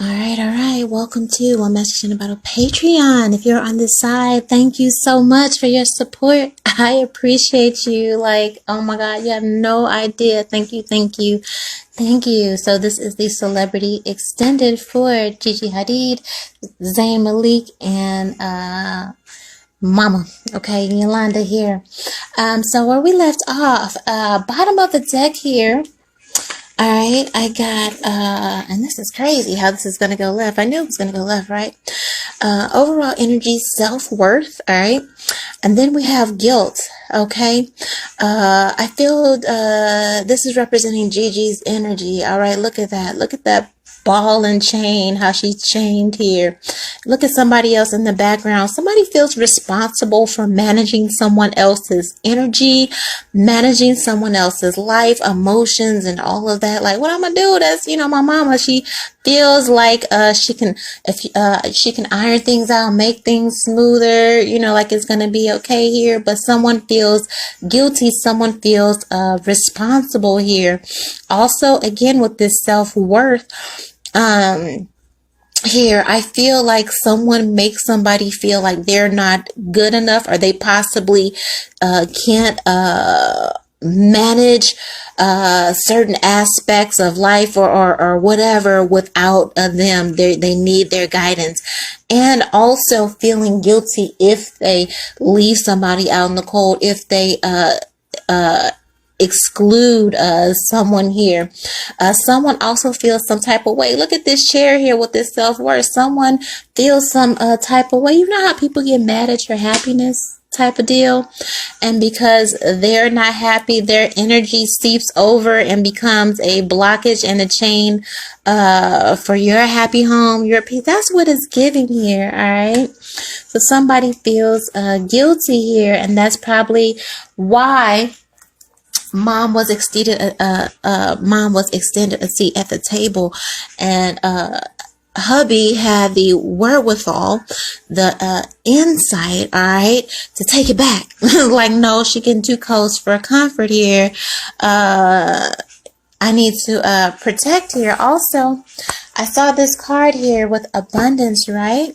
All right. Welcome to One Message in a Bottle Patreon. If you're on this side, thank you so much for your support. I appreciate you. Like, oh my God, you have no idea. Thank you, thank you, thank you. So this is the celebrity extended for Gigi Hadid, Zayn Malik, and Mama. Okay, Yolanda here. So where we left off, bottom of the deck here. All right, I got, and this is crazy how this is going to go left. I knew it was going to go left, right? Overall energy, self-worth, all right? And then we have guilt, okay? I feel this is representing Gigi's energy, all right? Look at that. Look at that ball and chain, how she's chained here. Look at somebody else in the background. Somebody feels responsible for managing someone else's energy, managing someone else's life, emotions, and all of that. Like, what I'm gonna do? That's, you know, my mama, she feels like she can iron things out, make things smoother, you know, like it's gonna be okay here. But someone feels guilty, someone feels responsible here. Also, again, with this self-worth, here, I feel like someone makes somebody feel like they're not good enough, or they possibly can't manage certain aspects of life or whatever without them. They need their guidance. And also feeling guilty if they leave somebody out in the cold, if they exclude someone here. Someone also feels some type of way. Look at this chair here with this self-worth. Someone feels some type of way. You know how people get mad at your happiness type of deal, and because they're not happy, their energy seeps over and becomes a blockage and a chain for your happy home, your peace. That's what it's giving here. All right, so somebody feels guilty here, and that's probably why Mom was extended a seat at the table, and hubby had the wherewithal, the insight, all right, to take it back. Like, no, she getting too close for comfort here. I need to protect here. Also, I saw this card here with abundance, right?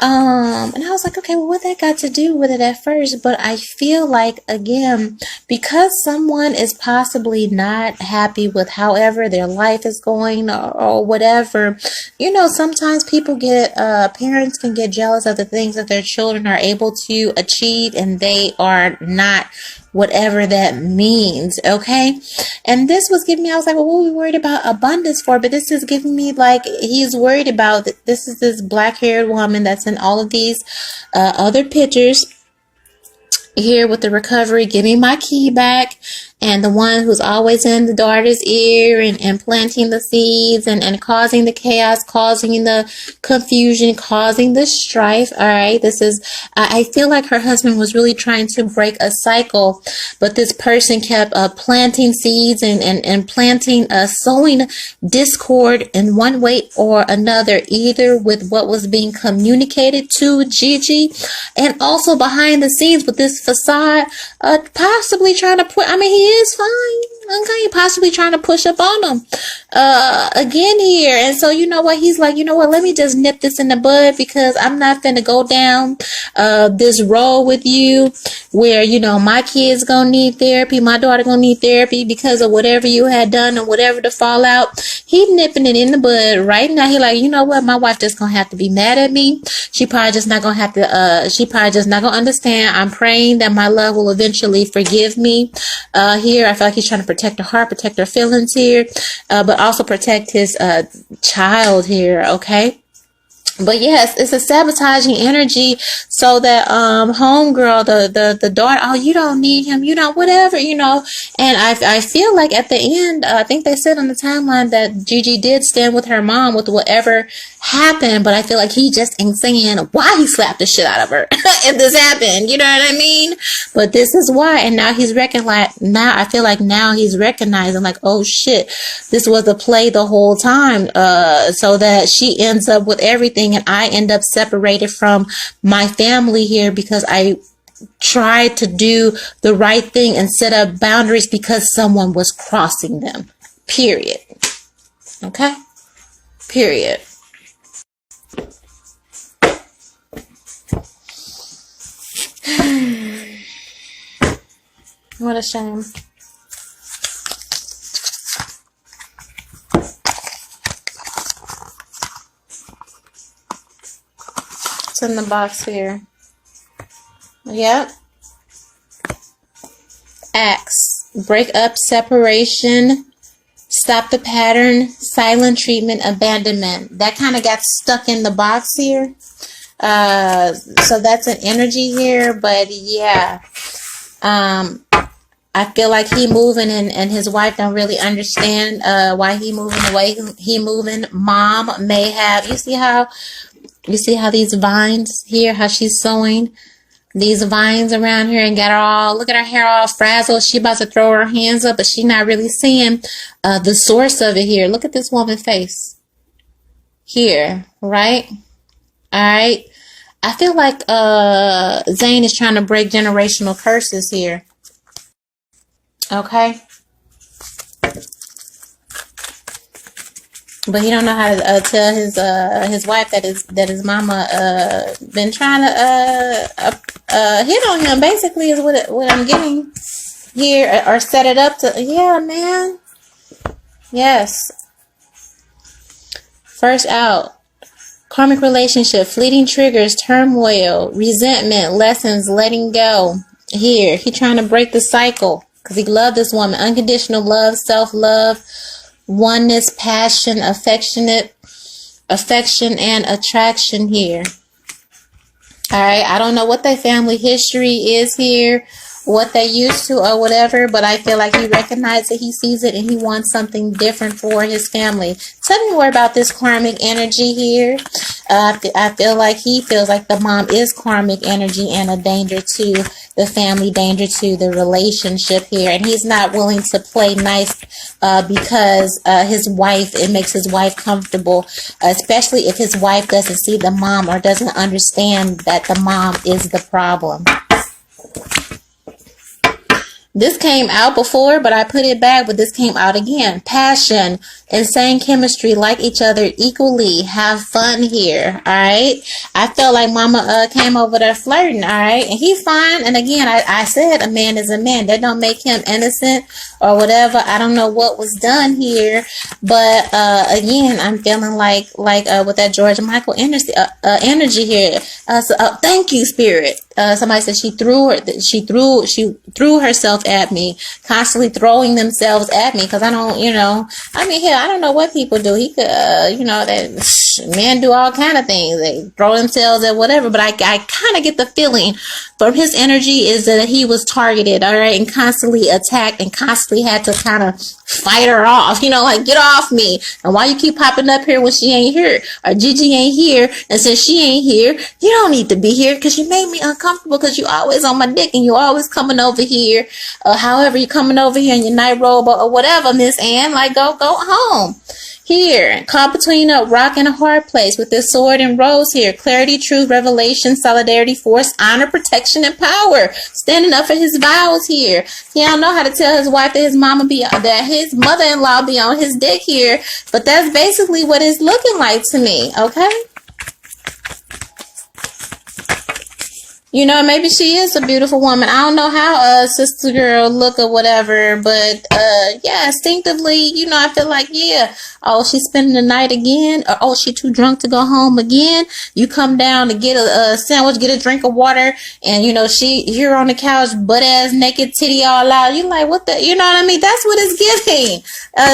And I was like, okay, well, what that got to do with it at first? But I feel like, again, because someone is possibly not happy with however their life is going, or whatever, you know, sometimes people get, parents can get jealous of the things that their children are able to achieve, and they are not, whatever that means, okay? And this was giving me, I was like, well, what are we worried about abundance for? But this is giving me, like, he's worried about, this is this black-haired woman that's in all of these other pictures here with the recovery, give me my key back, and the one who's always in the daughter's ear and planting the seeds and causing the chaos, causing the confusion, causing the strife. All right, this is, I feel like her husband was really trying to break a cycle, but this person kept planting seeds and planting, sowing discord in one way or another, either with what was being communicated to Gigi, and also behind the scenes with this facade, possibly trying to put, I mean, he is fine, okay, possibly trying to push up on him again here. And so, you know what, he's like, you know what, let me just nip this in the bud, because I'm not finna go down this road with you where, you know, my kids gonna need therapy, my daughter gonna need therapy because of whatever you had done and whatever the fallout. He nipping it in the bud right now. He like, you know what, my wife just gonna have to be mad at me. She probably just not gonna have to, she probably just not gonna understand. I'm praying that my love will eventually forgive me. Here, I feel like he's trying to protect her heart, protect her feelings here, but also protect his child here, okay? But yes, it's a sabotaging energy, so that homegirl, the daughter, oh, you don't need him, you don't, whatever, you know. And I feel like at the end, I think they said on the timeline that Gigi did stand with her mom with whatever happened, but I feel like he just ain't saying why he slapped the shit out of her if this happened, you know what I mean? But this is why, and now he's recognized, now I feel like now he's recognizing, like, oh shit, this was a play the whole time, so that she ends up with everything, and I end up separated from my family here because I tried to do the right thing and set up boundaries because someone was crossing them. Period. Okay? Period. What a shame. It's in the box here. Yep. Acts. Break up, separation, stop the pattern, silent treatment, abandonment. That kind of got stuck in the box here. So that's an energy here, but yeah. I feel like he moving and his wife don't really understand why he moving the way he moving. Mom may have, you see how these vines here, how she's sewing these vines around here and got her all, look at her hair all frazzled. She about to throw her hands up, but she not really seeing the source of it here. Look at this woman's face here, right? All right. I feel like Zayn is trying to break generational curses here. Okay. But he don't know how to tell his wife that his mama been trying to hit on him. Basically, is what I'm getting here, or set it up to. Yeah, man. Yes. First out. Karmic relationship, fleeting triggers, turmoil, resentment, lessons, letting go. Here, he trying to break the cycle because he loved this woman. Unconditional love, self-love, oneness, passion, affection, and attraction here. All right, I don't know what their family history is here, what they used to or whatever, but I feel like he recognizes it, he sees it, and he wants something different for his family. Tell me more about this karmic energy here. I feel like he feels like the mom is karmic energy and a danger to the family, danger to the relationship here, and he's not willing to play nice because his wife, it makes his wife comfortable, especially if his wife doesn't see the mom or doesn't understand that the mom is the problem. This came out before, but I put it back, but this came out again. Passion, insane chemistry, like each other equally, have fun here, all right? I felt like mama came over there flirting, all right? And he's fine. And again, I said a man is a man. That don't make him innocent or whatever. I don't know what was done here. But again, I'm feeling like with that George Michael energy here. Thank you, Spirit. Somebody said she threw herself at me, constantly throwing themselves at me, because I don't, hell, I don't know what people do. He could, that men do all kind of things. They throw themselves at whatever, but I kind of get the feeling from his energy is that he was targeted, all right, and constantly attacked and constantly had to kind of fight her off, like, get off me. And why you keep popping up here when she ain't here, or Gigi ain't here, and since she ain't here, you don't need to be here because you made me uncomfortable because you always on my dick and you always coming over here, however you coming over here in your night robe or whatever, Miss Ann, like, go home. Here, caught between a rock and a hard place with this sword and rose here. Clarity, truth, revelation, solidarity, force, honor, protection, and power. Standing up for his vows here. He don't know how to tell his wife that his mother-in-law be on his dick here. But that's basically what it's looking like to me, okay? Maybe she is a beautiful woman. I don't know how sister girl look or whatever, but yeah, instinctively, I feel like, yeah, oh, she's spending the night again, or oh, she too drunk to go home again. You come down to get a sandwich, get a drink of water, and you're on the couch, butt ass naked, titty all out. You like, what the, you know what I mean? That's what it's giving.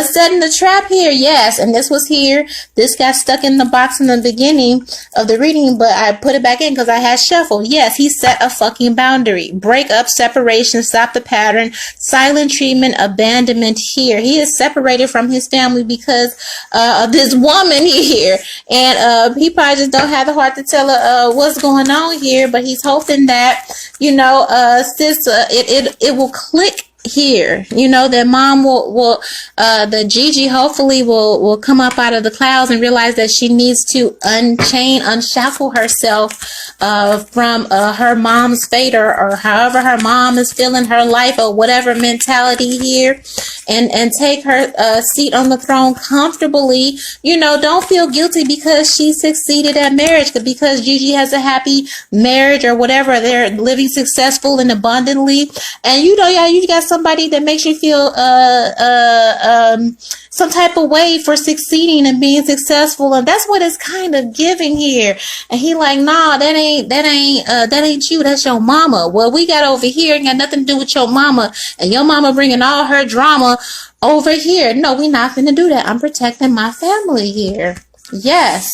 Setting the trap here, yes, and this was here. This got stuck in the box in the beginning of the reading, but I put it back in because I had shuffled. Yes, he set a fucking boundary. Break up, separation, stop the pattern, silent treatment, abandonment here. He is separated from his family because of this woman here, and he probably just don't have the heart to tell her what's going on here, but he's hoping that, sis, it will click here. You know, that mom will the Gigi hopefully will come up out of the clouds and realize that she needs to unshackle herself from her mom's fate, or however her mom is feeling her life, or whatever mentality here, and take her seat on the throne comfortably. You know, don't feel guilty because she succeeded at marriage, because Gigi has a happy marriage or whatever. They're living successful and abundantly, and you know, yeah, you got somebody that makes you feel some type of way for succeeding and being successful, and that's what it's kind of giving here. And he like, nah, that ain't you, that's your mama. Well, we got over here ain't got nothing to do with your mama, and your mama bringing all her drama over here. No, we not gonna do that. I'm protecting my family here. Yes.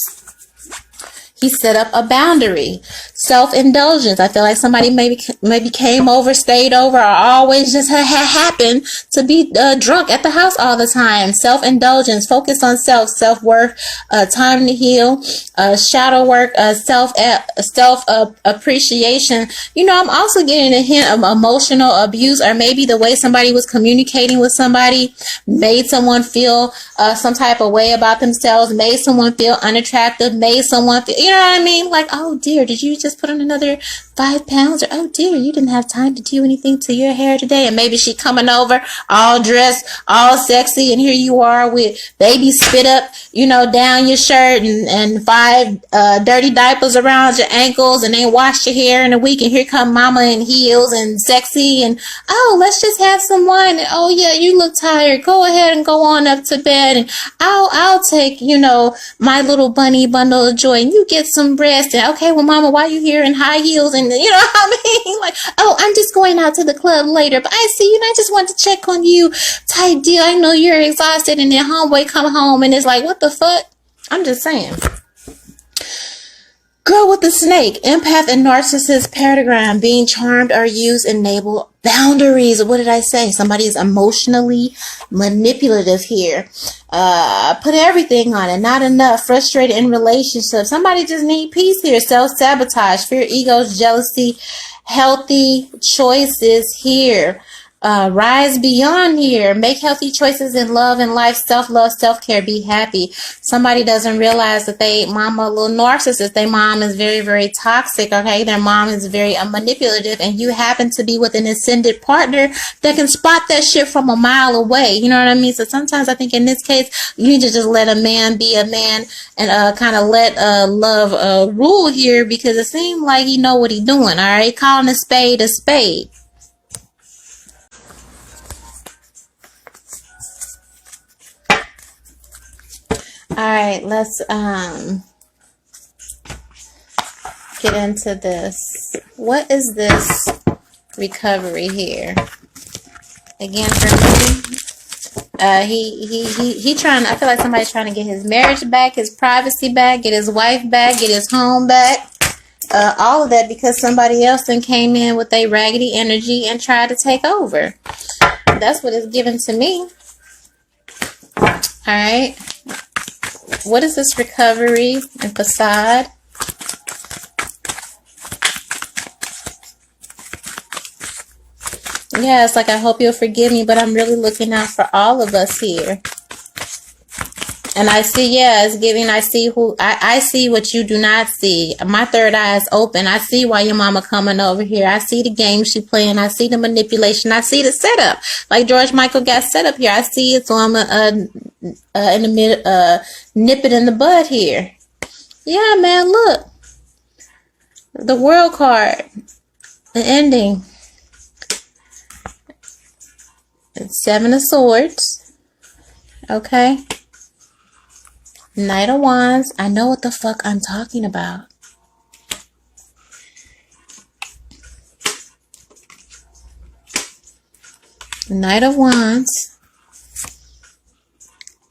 He set up a boundary. Self-indulgence. I feel like somebody maybe came over, stayed over, or always just happened to be drunk at the house all the time. Self-indulgence. Focus on self-worth. Time to heal. Shadow work. Self-appreciation. You know, I'm also getting a hint of emotional abuse, or maybe the way somebody was communicating with somebody made someone feel some type of way about themselves, made someone feel unattractive, made someone feel, you know what I mean? Like, oh dear, did you just put on another 5 pounds? Or, oh dear, you didn't have time to do anything to your hair today. And maybe she coming over all dressed, all sexy, and here you are with baby spit up, you know, down your shirt, and 5 dirty diapers around your ankles, and ain't washed your hair in a week, and here come mama in heels and sexy, and oh, let's just have some wine, and oh yeah, you look tired, go ahead and go on up to bed, and I'll take, you know, my little bunny bundle of joy, and you get some rest. And okay, well mama, why you here in high heels? And you know what I mean? Like, oh, I'm just going out to the club later, but I see you and I just want to check on you, type deal. I know you're exhausted, and then homeboy come home and it's like, what the fuck? I'm just saying. Girl with the snake, empath and narcissist pentagram, being charmed or used, enable boundaries. What did I say? Somebody is emotionally manipulative here. Put everything on it, not enough, frustrated in relationships. Somebody just need peace here. Self-sabotage, fear, egos, jealousy, healthy choices here. Rise beyond here. Make healthy choices in love and life. Self-love, self-care. Be happy. Somebody doesn't realize that they mama a little narcissist. Their mom is very, very toxic. Okay, their mom is very manipulative, and you happen to be with an ascended partner that can spot that shit from a mile away. You know what I mean? So sometimes I think in this case you need to just let a man be a man, and kind of let love rule here, because it seems like he know what he doing. All right, calling a spade a spade. All right, let's get into this. What is this recovery here? Again, for me, he trying. I feel like somebody's trying to get his marriage back, his privacy back, get his wife back, get his home back. All of that because somebody else then came in with a raggedy energy and tried to take over. That's what it's given to me. All right. What is this recovery and facade? Yeah, it's like, I hope you'll forgive me, but I'm really looking out for all of us here. And I see, yeah, it's giving, I see what you do not see. My third eye is open. I see why your mama coming over here. I see the game she playing. I see the manipulation. I see the setup. Like George Michael got set up here. I see it, so I'm in the mid, nip it in the bud here. Yeah, man, look. The world card. The ending. It's 7 of Swords. Okay. Knight of Wands. I know what the fuck I'm talking about. Knight of Wands.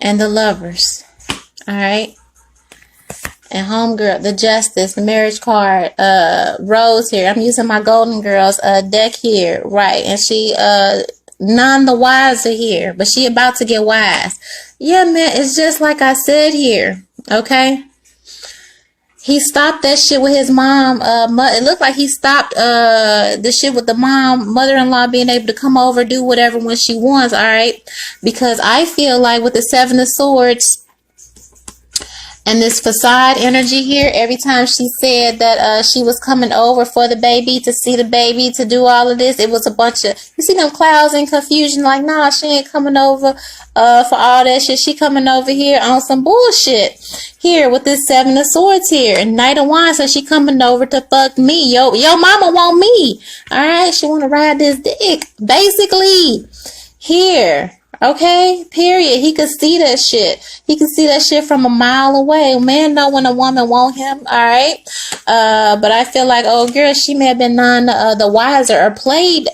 And the Lovers. Alright. And Homegirl, the Justice, the marriage card, Rose here. I'm using my Golden Girls deck here. Right. And she none the wiser here, but she about to get wise. Yeah, man, it's just like I said here. Okay. He stopped that shit with his mom. It looked like he stopped the shit with the mother-in-law being able to come over, do whatever when she wants. All right, because I feel like with the Seven of Swords and this facade energy here, every time she said that she was coming over for the baby, to see the baby, to do all of this, it was a bunch of, you see them clouds and confusion, like, nah, she ain't coming over for all that shit. She coming over here on some bullshit. Here with this Seven of Swords here, and Knight of Wands, so she coming over to fuck me. Yo mama want me. Alright, she wanna ride this dick. Basically. Here. Okay, period. He could see that shit. He could see that shit from a mile away. Man know when a woman want him, alright? But I feel like, oh girl, she may have been none the wiser, or played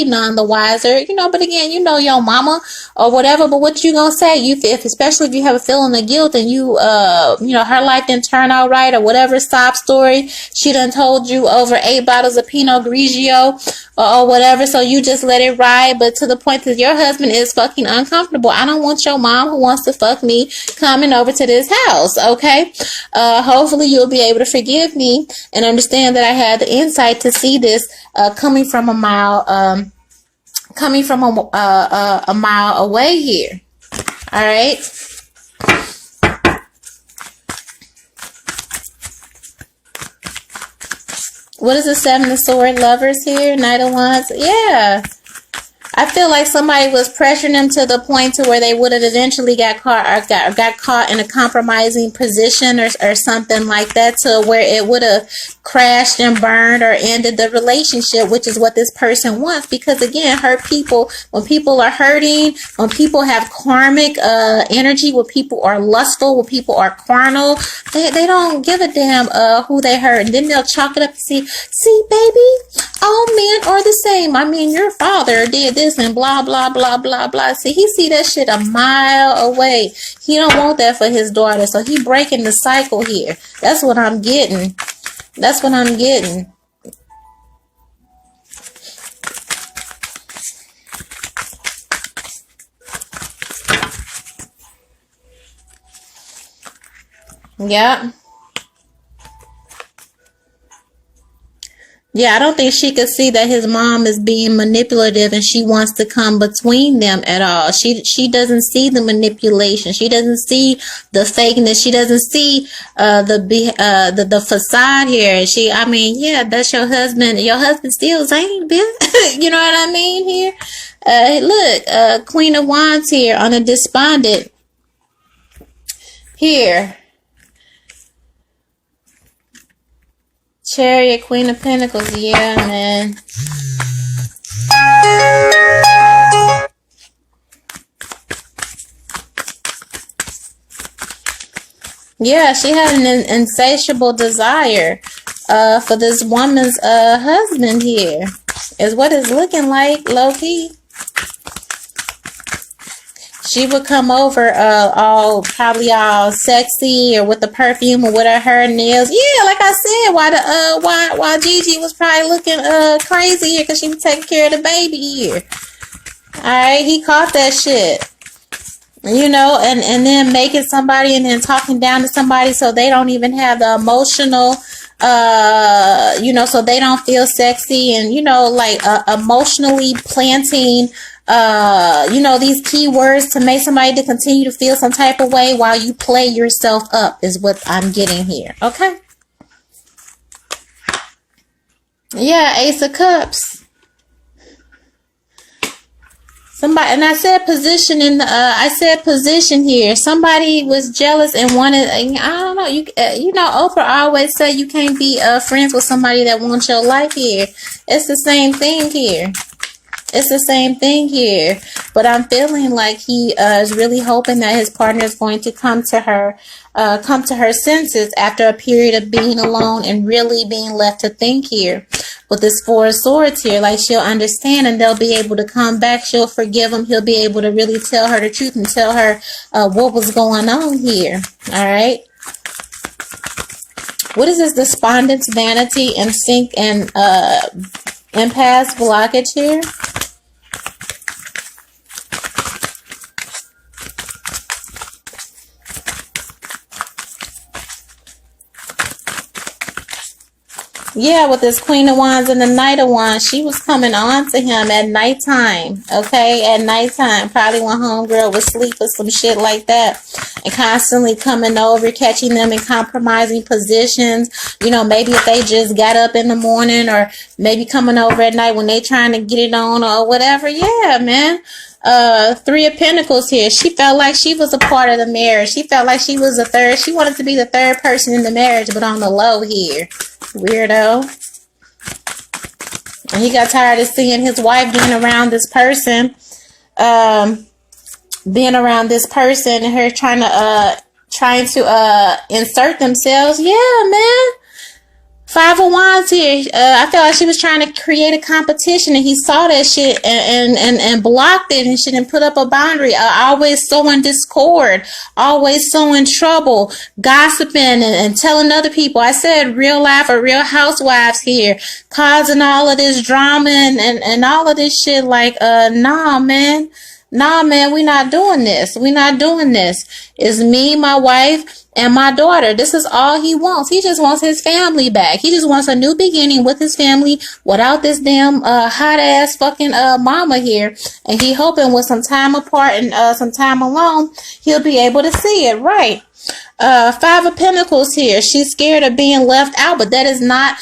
none the wiser, you know, but again, you know your mama or whatever, but what you gonna say? Especially if you have a feeling of guilt and you know, her life didn't turn out right or whatever sob story she done told you over 8 bottles of Pinot Grigio or whatever, so you just let it ride, but to the point that your husband is fucking uncomfortable. I don't want your mom who wants to fuck me coming over to this house, okay? Hopefully you'll be able to forgive me and understand that I had the insight to see this coming from a mile a mile away here. All right. What is the Seven of Swords? Lovers here, Knight of Wands. Yeah. I feel like somebody was pressuring them to the point to where they would have eventually got caught in a compromising position or something like that, to where it would have crashed and burned or ended the relationship, which is what this person wants. Because again, hurt people, when people are hurting, when people have karmic energy, when people are lustful, when people are carnal, they don't give a damn who they hurt. And then they'll chalk it up to see baby, all men are the same. I mean, your father did this and blah, blah, blah, blah, blah. See, he see that shit a mile away. He don't want that for his daughter. So he breaking the cycle here. That's what I'm getting. That's what I'm getting. Yeah. Yeah, I don't think she could see that his mom is being manipulative and she wants to come between them at all. She doesn't see the manipulation. She doesn't see the fakeness. She doesn't see the facade here. I mean, yeah, that's your husband. Your husband still Zayn, bitch. You know what I mean here? Look, Queen of Wands here on a despondent. Here. Chariot, Queen of Pentacles, yeah, man. Yeah, she had an insatiable desire for this woman's husband here, is what it's looking like, low-key. She would come over probably all sexy or with the perfume or with her hair and nails. Yeah, like I said, why Gigi was probably looking crazy here because she was taking care of the baby here. Alright, he caught that shit. You know, and then making somebody and then talking down to somebody so they don't even have the emotional you know, so they don't feel sexy, and you know, like emotionally planting you know, these keywords to make somebody to continue to feel some type of way while you play yourself up is what I'm getting here. Okay. Yeah, Ace of Cups. Somebody, and I said position here. Somebody was jealous and wanted, I don't know, you know, Oprah always say you can't be friends with somebody that wants your life here. It's the same thing here. It's the same thing here. But I'm feeling like he is really hoping that his partner is going to come to her senses after a period of being alone and really being left to think here. With this Four of Swords here, like she'll understand and they'll be able to come back. She'll forgive him. He'll be able to really tell her the truth and tell her what was going on here. All right. What is this? Despondence, vanity, and sink and impasse blockage here. Yeah, with this Queen of Wands and the Knight of Wands, she was coming on to him at nighttime, okay? At nighttime. Probably when homegirl was asleep or some shit like that. And constantly coming over, catching them in compromising positions. You know, maybe if they just got up in the morning, or maybe coming over at night when they trying to get it on or whatever. Yeah, man. Three of Pentacles here. She felt like she was a part of the marriage. She felt like she was the third. She wanted to be the third person in the marriage, but on the low here. Weirdo. And he got tired of seeing his wife being around this person. Being around this person and her trying to insert themselves. Yeah, man. Five of Wands here. I felt like she was trying to create a competition, and he saw that shit and blocked it and shit and put up a boundary. Always sowing discord, always sowing trouble, gossiping and telling other people. I said real life or Real Housewives here, causing all of this drama and all of this shit. Like, nah, man. Nah, man, we not doing this. We not doing this. It's me, my wife, and my daughter. This is all he wants. He just wants his family back. He just wants a new beginning with his family without this damn hot ass fucking mama here. And he hoping with some time apart and some time alone, he'll be able to see it. Right. Five of Pentacles here. She's scared of being left out, but that is not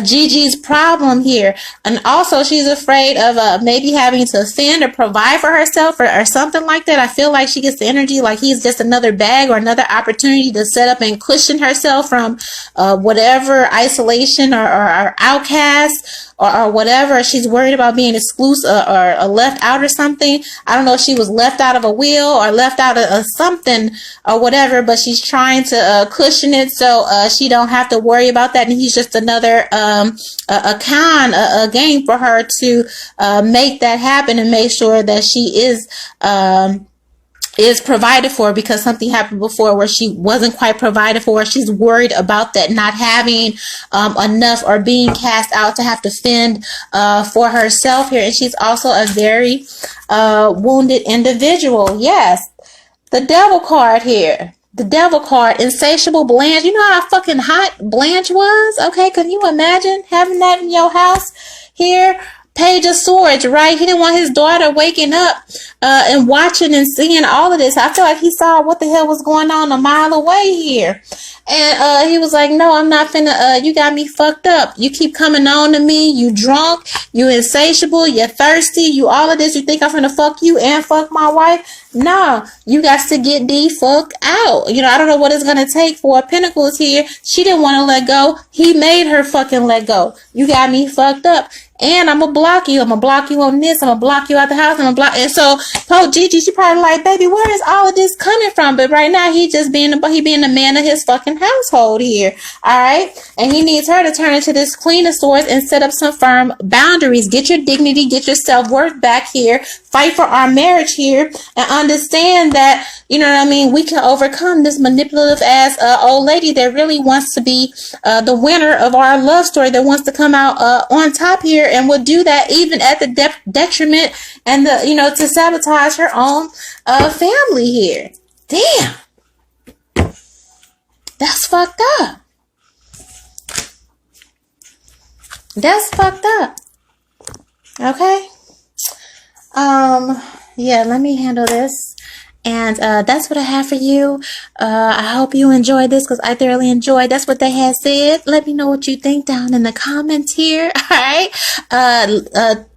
Gigi's problem here. And also she's afraid of maybe having to fend or provide for herself or something like that. I feel like she gets the energy like he's just another bag or another opportunity to set up and cushion herself from whatever isolation or outcast or whatever. She's worried about being exclusive or left out or something. I don't know if she was left out of a will or left out of something or whatever, but she's trying to cushion it so she don't have to worry about that. And he's just another a game for her to make that happen and make sure that she is provided for, because something happened before where she wasn't quite provided for. She's worried about that not having enough or being cast out to have to fend for herself here. And she's also a very wounded individual. Yes. The Devil card here. The Devil card, insatiable Blanche. You know how fucking hot Blanche was? Okay, can you imagine having that in your house here? Page of Swords, right? He didn't want his daughter waking up and watching and seeing all of this. I feel like he saw what the hell was going on a mile away here. And he was like, no, I'm not finna, you got me fucked up. You keep coming on to me. You drunk. You insatiable. You're thirsty. You all of this. You think I'm finna fuck you and fuck my wife? No, you got to get the fuck out. You know, I don't know what it's going to take for Pentacles here. She didn't want to let go. He made her fucking let go. You got me fucked up. And I'm going to block you. I'm going to block you on this. I'm going to block you out the house. I'm going to block. And so, poor Gigi, she probably like, baby, where is all of this coming from? But right now, he being the man of his fucking household here. All right. And he needs her to turn into this Queen of Swords and set up some firm boundaries. Get your dignity, get your self-worth back here. Fight for our marriage here. And understand that, you know what I mean, we can overcome this manipulative ass old lady that really wants to be the winner of our love story, that wants to come out on top here, and will do that even at the detriment and the, you know, to sabotage her own family here. Damn. That's fucked up. That's fucked up. Okay. Yeah, let me handle this. And that's what I have for you. I hope you enjoyed this, because I thoroughly enjoyed. That's what they had said. Let me know what you think down in the comments here. All right.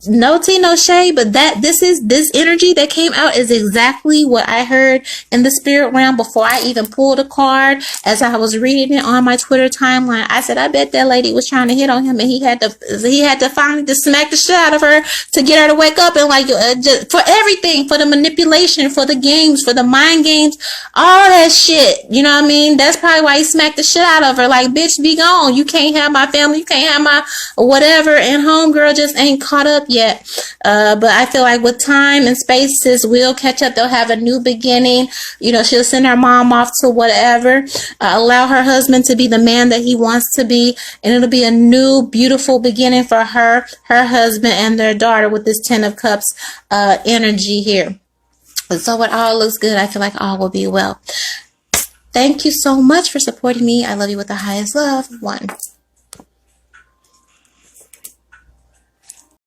No tea, no shade, but this energy that came out is exactly what I heard in the spirit realm before I even pulled a card. As I was reading it on my Twitter timeline, I said, I bet that lady was trying to hit on him, and he had to finally just smack the shit out of her to get her to wake up, and like just for everything, for the manipulation, for the games, for the mind games, all that shit. You know what I mean? That's probably why he smacked the shit out of her. Like, bitch, be gone. You can't have my family. You can't have my whatever. And homegirl just ain't caught up yet. But I feel like with time and space, sis will catch up. They'll have a new beginning. You know, she'll send her mom off to whatever. Allow her husband to be the man that he wants to be. And it'll be a new, beautiful beginning for her husband, and their daughter with this 10 of Cups energy here. So it all looks good. I feel like all will be well. Thank you so much for supporting me. I love you with the highest love. 1.